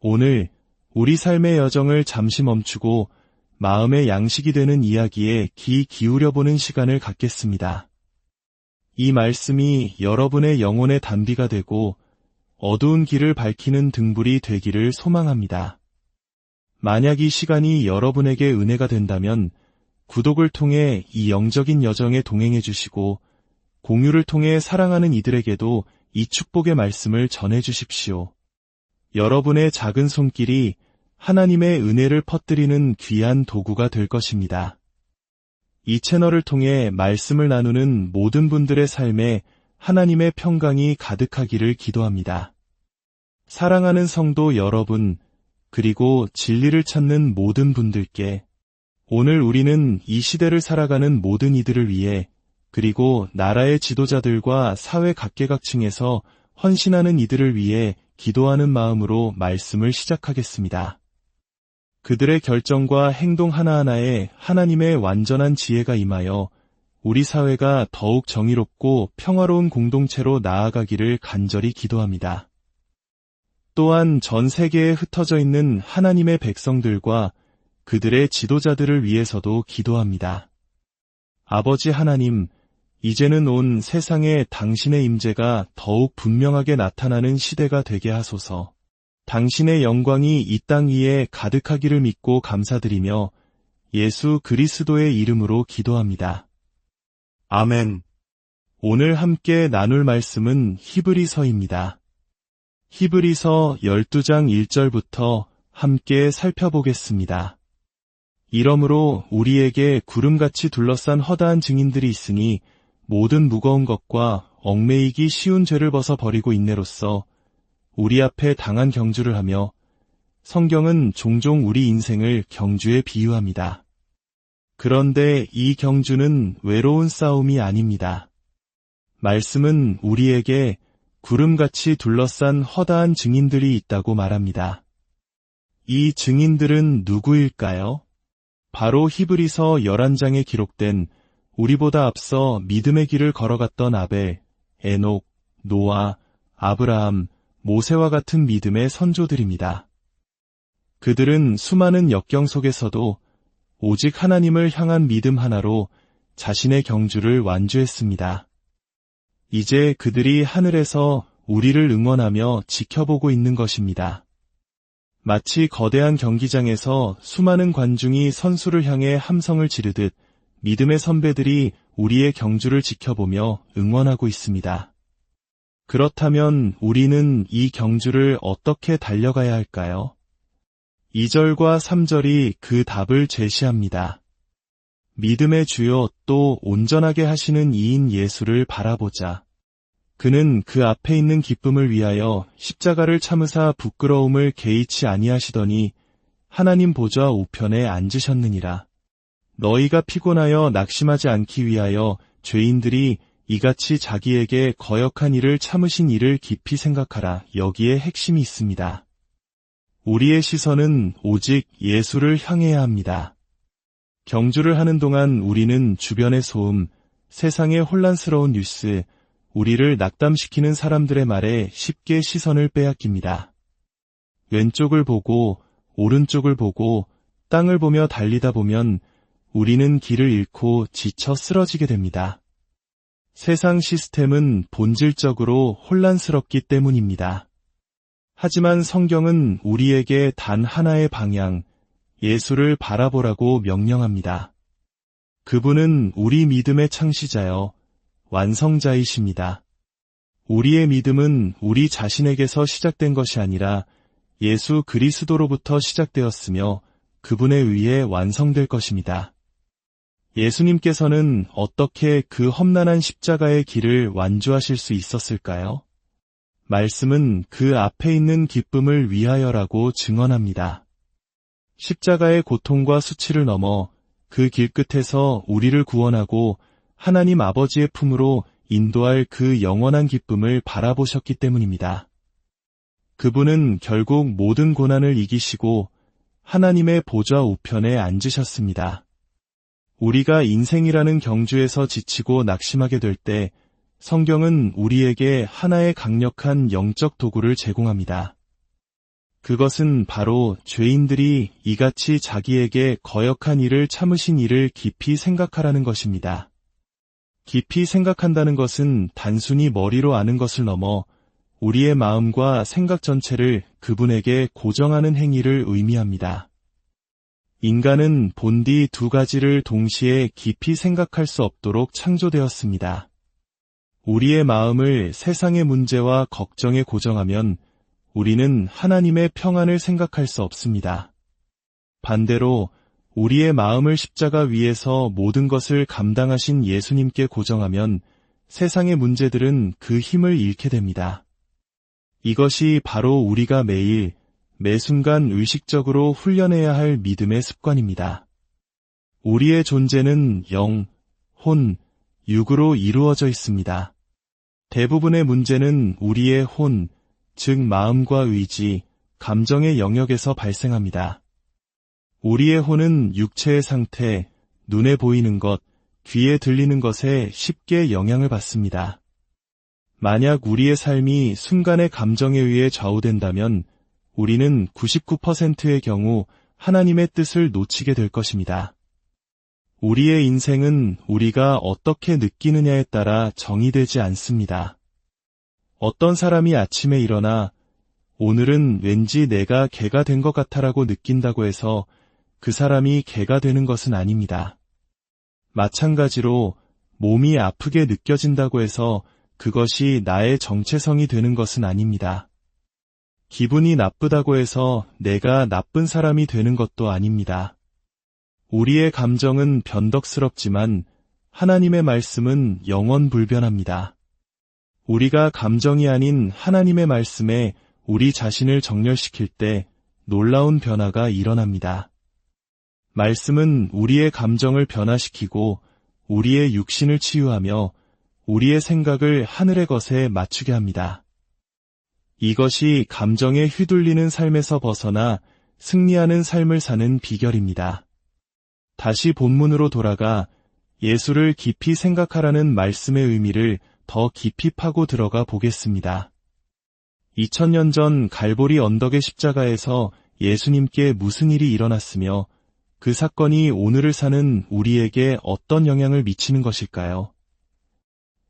오늘 우리 삶의 여정을 잠시 멈추고 마음의 양식이 되는 이야기에 귀 기울여보는 시간을 갖겠습니다. 이 말씀이 여러분의 영혼의 단비가 되고 어두운 길을 밝히는 등불이 되기를 소망합니다. 만약 이 시간이 여러분에게 은혜가 된다면 구독을 통해 이 영적인 여정에 동행해 주시고 공유를 통해 사랑하는 이들에게도 이 축복의 말씀을 전해 주십시오. 여러분의 작은 손길이 하나님의 은혜를 퍼뜨리는 귀한 도구가 될 것입니다. 이 채널을 통해 말씀을 나누는 모든 분들의 삶에 하나님의 평강이 가득하기를 기도합니다. 사랑하는 성도 여러분, 그리고 진리를 찾는 모든 분들께 오늘 우리는 이 시대를 살아가는 모든 이들을 위해 그리고 나라의 지도자들과 사회 각계각층에서 헌신하는 이들을 위해 기도하는 마음으로 말씀을 시작하겠습니다. 그들의 결정과 행동 하나하나에 하나님의 완전한 지혜가 임하여 우리 사회가 더욱 정의롭고 평화로운 공동체로 나아가기를 간절히 기도합니다. 또한 전 세계에 흩어져 있는 하나님의 백성들과 그들의 지도자들을 위해서도 기도합니다. 아버지 하나님, 이제는 온 세상에 당신의 임재가 더욱 분명하게 나타나는 시대가 되게 하소서. 당신의 영광이 이 땅 위에 가득하기를 믿고 감사드리며 예수 그리스도의 이름으로 기도합니다. 아멘. 오늘 함께 나눌 말씀은 히브리서입니다. 히브리서 12장 1절부터 함께 살펴보겠습니다. 이러므로 우리에게 구름같이 둘러싼 허다한 증인들이 있으니 모든 무거운 것과 얽매이기 쉬운 죄를 벗어 버리고 인내로써 우리 앞에 당한 경주를 하며 성경은 종종 우리 인생을 경주에 비유합니다. 그런데 이 경주는 외로운 싸움이 아닙니다. 말씀은 우리에게 구름같이 둘러싼 허다한 증인들이 있다고 말합니다. 이 증인들은 누구일까요? 바로 히브리서 11장에 기록된 우리보다 앞서 믿음의 길을 걸어갔던 아벨, 에녹, 노아, 아브라함, 모세와 같은 믿음의 선조들입니다. 그들은 수많은 역경 속에서도 오직 하나님을 향한 믿음 하나로 자신의 경주를 완주했습니다. 이제 그들이 하늘에서 우리를 응원하며 지켜보고 있는 것입니다. 마치 거대한 경기장에서 수많은 관중이 선수를 향해 함성을 지르듯 믿음의 선배들이 우리의 경주를 지켜보며 응원하고 있습니다. 그렇다면 우리는 이 경주를 어떻게 달려가야 할까요? 2절과 3절이 그 답을 제시합니다. 믿음의 주요 또 온전하게 하시는 이인 예수를 바라보자. 그는 그 앞에 있는 기쁨을 위하여 십자가를 참으사 부끄러움을 개의치 아니하시더니 하나님 보좌 우편에 앉으셨느니라. 너희가 피곤하여 낙심하지 않기 위하여 죄인들이 이같이 자기에게 거역한 일을 참으신 일을 깊이 생각하라. 여기에 핵심이 있습니다. 우리의 시선은 오직 예수를 향해야 합니다. 경주를 하는 동안 우리는 주변의 소음, 세상의 혼란스러운 뉴스, 우리를 낙담시키는 사람들의 말에 쉽게 시선을 빼앗깁니다. 왼쪽을 보고 오른쪽을 보고 땅을 보며 달리다 보면 우리는 길을 잃고 지쳐 쓰러지게 됩니다. 세상 시스템은 본질적으로 혼란스럽기 때문입니다. 하지만 성경은 우리에게 단 하나의 방향, 예수를 바라보라고 명령합니다. 그분은 우리 믿음의 창시자여 완성자이십니다. 우리의 믿음은 우리 자신에게서 시작된 것이 아니라 예수 그리스도로부터 시작되었으며 그분에 의해 완성될 것입니다. 예수님께서는 어떻게 그 험난한 십자가의 길을 완주하실 수 있었을까요? 말씀은 그 앞에 있는 기쁨을 위하여라고 증언합니다. 십자가의 고통과 수치를 넘어 그 길끝에서 우리를 구원하고 하나님 아버지의 품으로 인도할 그 영원한 기쁨을 바라보셨기 때문입니다. 그분은 결국 모든 고난을 이기시고 하나님의 보좌 우편에 앉으셨습니다. 우리가 인생이라는 경주에서 지치고 낙심하게 될 때 성경은 우리에게 하나의 강력한 영적 도구를 제공합니다. 그것은 바로 죄인들이 이같이 자기에게 거역한 일을 참으신 일을 깊이 생각하라는 것입니다. 깊이 생각한다는 것은 단순히 머리로 아는 것을 넘어 우리의 마음과 생각 전체를 그분에게 고정하는 행위를 의미합니다. 인간은 본디 두 가지를 동시에 깊이 생각할 수 없도록 창조되었습니다. 우리의 마음을 세상의 문제와 걱정에 고정하면 우리는 하나님의 평안을 생각할 수 없습니다. 반대로 우리의 마음을 십자가 위에서 모든 것을 감당하신 예수님께 고정하면 세상의 문제들은 그 힘을 잃게 됩니다. 이것이 바로 우리가 매일, 매 순간 의식적으로 훈련해야 할 믿음의 습관입니다. 우리의 존재는 영, 혼, 육으로 이루어져 있습니다. 대부분의 문제는 우리의 혼, 즉 마음과 의지, 감정의 영역에서 발생합니다. 우리의 혼은 육체의 상태, 눈에 보이는 것, 귀에 들리는 것에 쉽게 영향을 받습니다. 만약 우리의 삶이 순간의 감정에 의해 좌우된다면 우리는 99%의 경우 하나님의 뜻을 놓치게 될 것입니다. 우리의 인생은 우리가 어떻게 느끼느냐에 따라 정의되지 않습니다. 어떤 사람이 아침에 일어나 오늘은 왠지 내가 개가 된 것 같아라고 느낀다고 해서 그 사람이 개가 되는 것은 아닙니다. 마찬가지로 몸이 아프게 느껴진다고 해서 그것이 나의 정체성이 되는 것은 아닙니다. 기분이 나쁘다고 해서 내가 나쁜 사람이 되는 것도 아닙니다. 우리의 감정은 변덕스럽지만 하나님의 말씀은 영원불변합니다. 우리가 감정이 아닌 하나님의 말씀에 우리 자신을 정렬시킬 때 놀라운 변화가 일어납니다. 말씀은 우리의 감정을 변화시키고 우리의 육신을 치유하며 우리의 생각을 하늘의 것에 맞추게 합니다. 이것이 감정에 휘둘리는 삶에서 벗어나 승리하는 삶을 사는 비결입니다. 다시 본문으로 돌아가 예수를 깊이 생각하라는 말씀의 의미를 더 깊이 파고 들어가 보겠습니다. 2000년 전 갈보리 언덕의 십자가에서 예수님께 무슨 일이 일어났으며 그 사건이 오늘을 사는 우리에게 어떤 영향을 미치는 것일까요?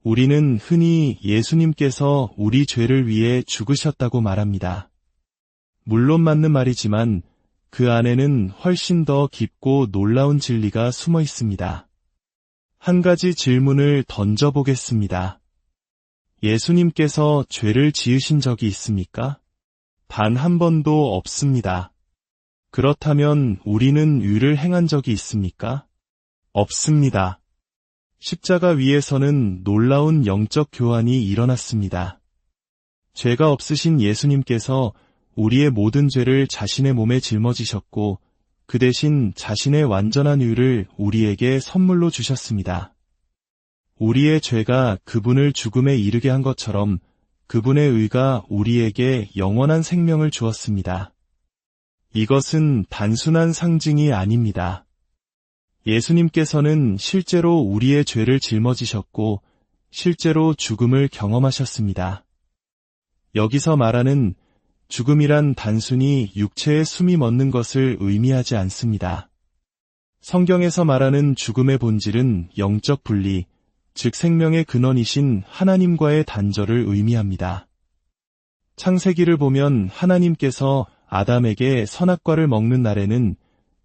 우리는 흔히 예수님께서 우리 죄를 위해 죽으셨다고 말합니다. 물론 맞는 말이지만 그 안에는 훨씬 더 깊고 놀라운 진리가 숨어 있습니다. 한 가지 질문을 던져보겠습니다. 예수님께서 죄를 지으신 적이 있습니까? 단 한 번도 없습니다. 그렇다면 우리는 의를 행한 적이 있습니까? 없습니다. 십자가 위에서는 놀라운 영적 교환이 일어났습니다. 죄가 없으신 예수님께서 우리의 모든 죄를 자신의 몸에 짊어지셨고 그 대신 자신의 완전한 의를 우리에게 선물로 주셨습니다. 우리의 죄가 그분을 죽음에 이르게 한 것처럼 그분의 의가 우리에게 영원한 생명을 주었습니다. 이것은 단순한 상징이 아닙니다. 예수님께서는 실제로 우리의 죄를 짊어지셨고 실제로 죽음을 경험하셨습니다. 여기서 말하는 죽음이란 단순히 육체에 숨이 멎는 것을 의미하지 않습니다. 성경에서 말하는 죽음의 본질은 영적 분리, 즉 생명의 근원이신 하나님과의 단절을 의미합니다. 창세기를 보면 하나님께서 아담에게 선악과를 먹는 날에는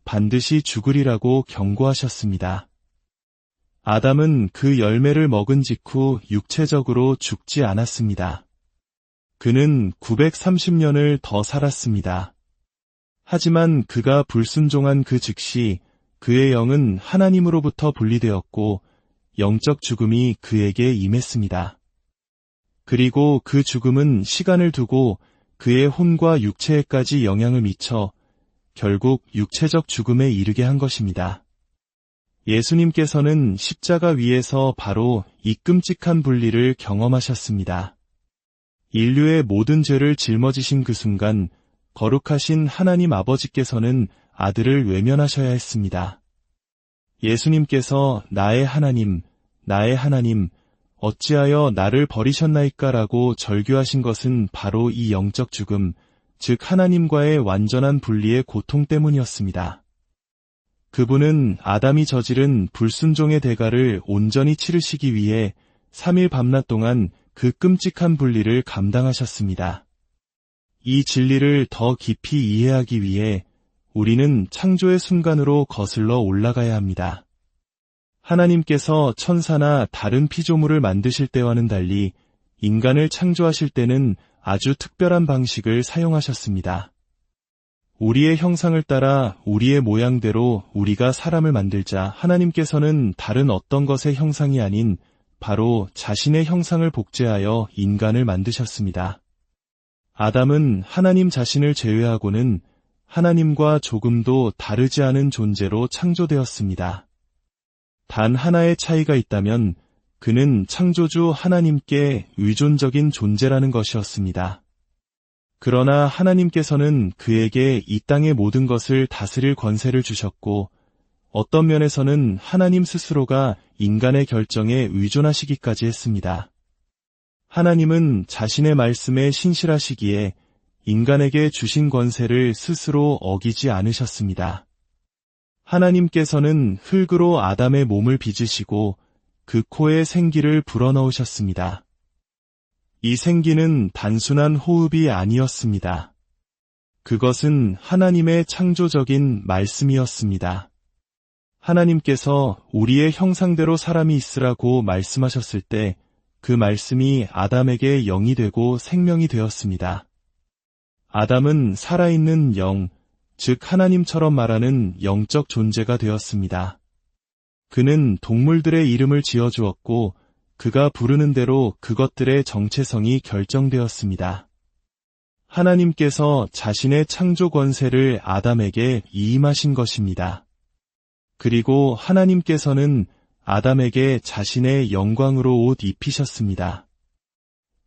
반드시 죽으리라고 경고하셨습니다. 아담은 그 열매를 먹은 직후 육체적으로 죽지 않았습니다. 그는 930년을 더 살았습니다. 하지만 그가 불순종한 그 즉시 그의 영은 하나님으로부터 분리되었고 영적 죽음이 그에게 임했습니다. 그리고 그 죽음은 시간을 두고 그의 혼과 육체에까지 영향을 미쳐 결국 육체적 죽음에 이르게 한 것입니다. 예수님께서는 십자가 위에서 바로 이 끔찍한 분리를 경험하셨습니다. 인류의 모든 죄를 짊어지신 그 순간 거룩하신 하나님 아버지께서는 아들을 외면하셔야 했습니다. 예수님께서 나의 하나님, 나의 하나님, 어찌하여 나를 버리셨나이까 라고 절규하신 것은 바로 이 영적 죽음, 즉 하나님과의 완전한 분리의 고통 때문이었습니다. 그분은 아담이 저지른 불순종의 대가를 온전히 치르시기 위해 3일 밤낮 동안 그 끔찍한 분리를 감당하셨습니다. 이 진리를 더 깊이 이해하기 위해 우리는 창조의 순간으로 거슬러 올라가야 합니다. 하나님께서 천사나 다른 피조물을 만드실 때와는 달리 인간을 창조하실 때는 아주 특별한 방식을 사용하셨습니다. 우리의 형상을 따라 우리의 모양대로 우리가 사람을 만들자 하나님께서는 다른 어떤 것의 형상이 아닌 바로 자신의 형상을 복제하여 인간을 만드셨습니다. 아담은 하나님 자신을 제외하고는 하나님과 조금도 다르지 않은 존재로 창조되었습니다. 단 하나의 차이가 있다면 그는 창조주 하나님께 의존적인 존재라는 것이었습니다. 그러나 하나님께서는 그에게 이 땅의 모든 것을 다스릴 권세를 주셨고 어떤 면에서는 하나님 스스로가 인간의 결정에 의존하시기까지 했습니다. 하나님은 자신의 말씀에 신실하시기에 인간에게 주신 권세를 스스로 어기지 않으셨습니다. 하나님께서는 흙으로 아담의 몸을 빚으시고 그 코에 생기를 불어넣으셨습니다. 이 생기는 단순한 호흡이 아니었습니다. 그것은 하나님의 창조적인 말씀이었습니다. 하나님께서 우리의 형상대로 사람이 있으라고 말씀하셨을 때 그 말씀이 아담에게 영이 되고 생명이 되었습니다. 아담은 살아있는 영, 즉 하나님처럼 말하는 영적 존재가 되었습니다. 그는 동물들의 이름을 지어주었고 그가 부르는 대로 그것들의 정체성이 결정되었습니다. 하나님께서 자신의 창조 권세를 아담에게 이임하신 것입니다. 그리고 하나님께서는 아담에게 자신의 영광으로 옷 입히셨습니다.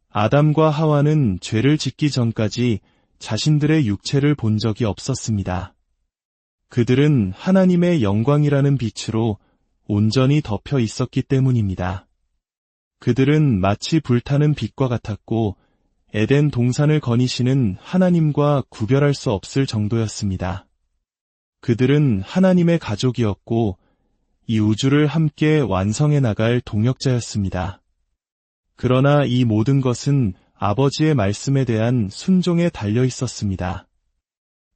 아담과 하와는 죄를 짓기 전까지 자신들의 육체를 본 적이 없었습니다. 그들은 하나님의 영광이라는 빛으로 온전히 덮여 있었기 때문입니다. 그들은 마치 불타는 빛과 같았고 에덴 동산을 거니시는 하나님과 구별할 수 없을 정도였습니다. 그들은 하나님의 가족이었고 이 우주를 함께 완성해 나갈 동역자였습니다. 그러나 이 모든 것은 아버지의 말씀에 대한 순종에 달려 있었습니다.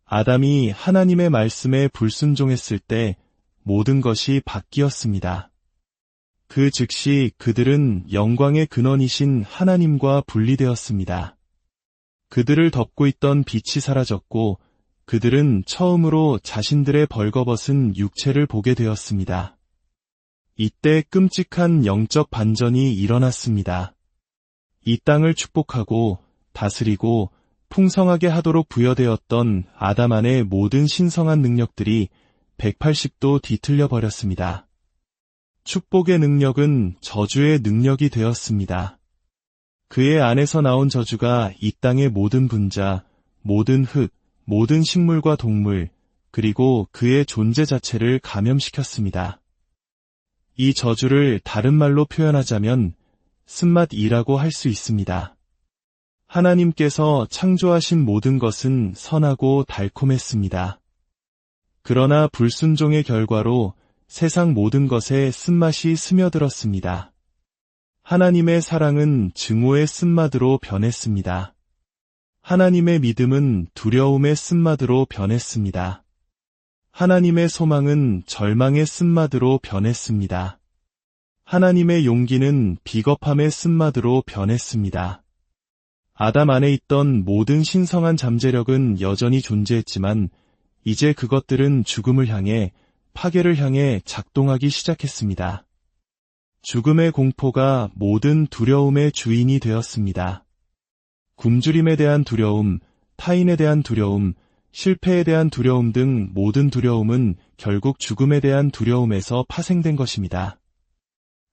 아담이 하나님의 말씀에 불순종했을 때 모든 것이 바뀌었습니다. 그 즉시 그들은 영광의 근원이신 하나님과 분리되었습니다. 그들을 덮고 있던 빛이 사라졌고 그들은 처음으로 자신들의 벌거벗은 육체를 보게 되었습니다. 이때 끔찍한 영적 반전이 일어났습니다. 이 땅을 축복하고 다스리고 풍성하게 하도록 부여되었던 아담 안의 모든 신성한 능력들이 180도 뒤틀려 버렸습니다. 축복의 능력은 저주의 능력이 되었습니다. 그의 안에서 나온 저주가 이 땅의 모든 분자, 모든 흙, 모든 식물과 동물, 그리고 그의 존재 자체를 감염시켰습니다. 이 저주를 다른 말로 표현하자면 쓴맛이라고 할 수 있습니다. 하나님께서 창조하신 모든 것은 선하고 달콤했습니다. 그러나 불순종의 결과로 세상 모든 것에 쓴맛이 스며들었습니다. 하나님의 사랑은 증오의 쓴맛으로 변했습니다. 하나님의 믿음은 두려움의 쓴맛으로 변했습니다. 하나님의 소망은 절망의 쓴맛으로 변했습니다. 하나님의 용기는 비겁함의 쓴맛으로 변했습니다. 아담 안에 있던 모든 신성한 잠재력은 여전히 존재했지만 이제 그것들은 죽음을 향해, 파괴를 향해 작동하기 시작했습니다. 죽음의 공포가 모든 두려움의 주인이 되었습니다. 굶주림에 대한 두려움, 타인에 대한 두려움, 실패에 대한 두려움 등 모든 두려움은 결국 죽음에 대한 두려움에서 파생된 것입니다.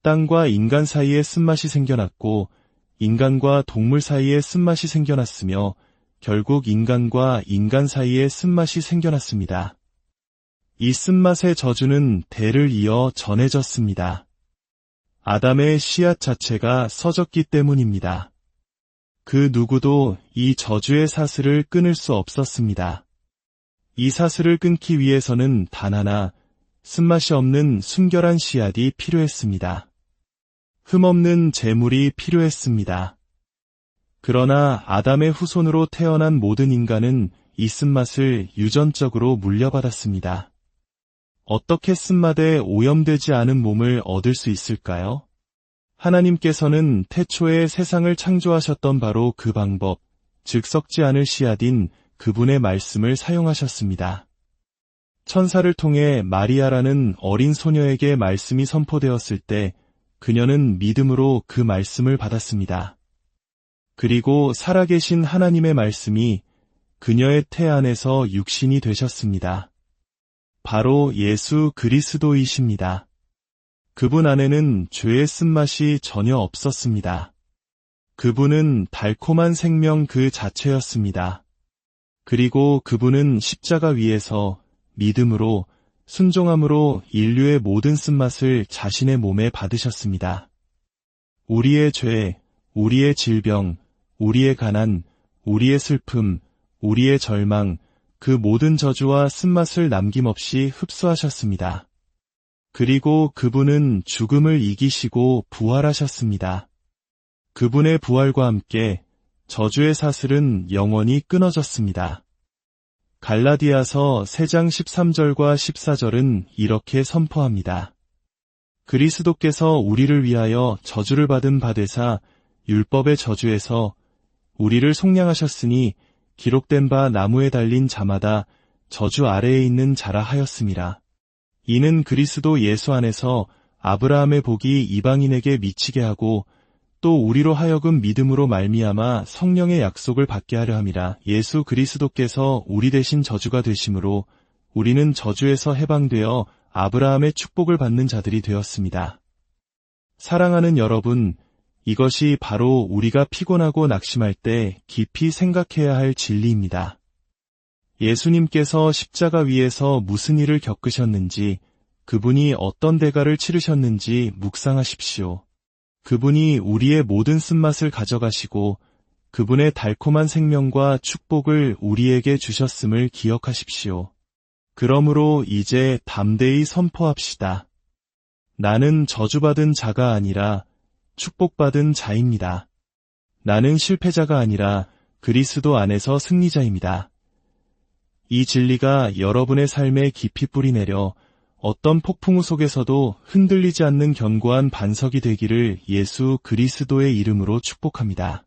땅과 인간 사이에 쓴맛이 생겨났고 인간과 동물 사이에 쓴맛이 생겨났으며 결국 인간과 인간 사이에 쓴맛이 생겨났습니다. 이 쓴맛의 저주는 대를 이어 전해졌습니다. 아담의 씨앗 자체가 써졌기 때문입니다. 그 누구도 이 저주의 사슬을 끊을 수 없었습니다. 이 사슬을 끊기 위해서는 단 하나, 쓴맛이 없는 순결한 씨앗이 필요했습니다. 흠없는 제물이 필요했습니다. 그러나 아담의 후손으로 태어난 모든 인간은 이 쓴맛을 유전적으로 물려받았습니다. 어떻게 쓴맛에 오염되지 않은 몸을 얻을 수 있을까요? 하나님께서는 태초에 세상을 창조하셨던 바로 그 방법, 즉 썩지 않을 씨앗인 그분의 말씀을 사용하셨습니다. 천사를 통해 마리아라는 어린 소녀에게 말씀이 선포되었을 때 그녀는 믿음으로 그 말씀을 받았습니다. 그리고 살아계신 하나님의 말씀이 그녀의 태 안에서 육신이 되셨습니다. 바로 예수 그리스도이십니다. 그분 안에는 죄의 쓴맛이 전혀 없었습니다. 그분은 달콤한 생명 그 자체였습니다. 그리고 그분은 십자가 위에서 믿음으로, 순종함으로 인류의 모든 쓴맛을 자신의 몸에 받으셨습니다. 우리의 죄, 우리의 질병, 우리의 가난, 우리의 슬픔, 우리의 절망, 그 모든 저주와 쓴맛을 남김없이 흡수하셨습니다. 그리고 그분은 죽음을 이기시고 부활하셨습니다. 그분의 부활과 함께 저주의 사슬은 영원히 끊어졌습니다. 갈라디아서 3장 13절과 14절은 이렇게 선포합니다. 그리스도께서 우리를 위하여 저주를 받은 바 되사 율법의 저주에서 우리를 속량하셨으니 기록된 바 나무에 달린 자마다 저주 아래에 있는 자라 하였음이라. 이는 그리스도 예수 안에서 아브라함의 복이 이방인에게 미치게 하고 또 우리로 하여금 믿음으로 말미암아 성령의 약속을 받게 하려 함이라. 예수 그리스도께서 우리 대신 저주가 되심으로 우리는 저주에서 해방되어 아브라함의 축복을 받는 자들이 되었습니다. 사랑하는 여러분, 이것이 바로 우리가 피곤하고 낙심할 때 깊이 생각해야 할 진리입니다. 예수님께서 십자가 위에서 무슨 일을 겪으셨는지, 그분이 어떤 대가를 치르셨는지 묵상하십시오. 그분이 우리의 모든 쓴맛을 가져가시고 그분의 달콤한 생명과 축복을 우리에게 주셨음을 기억하십시오. 그러므로 이제 담대히 선포합시다. 나는 저주받은 자가 아니라 축복받은 자입니다. 나는 실패자가 아니라 그리스도 안에서 승리자입니다. 이 진리가 여러분의 삶에 깊이 뿌리내려 어떤 폭풍우 속에서도 흔들리지 않는 견고한 반석이 되기를 예수 그리스도의 이름으로 축복합니다.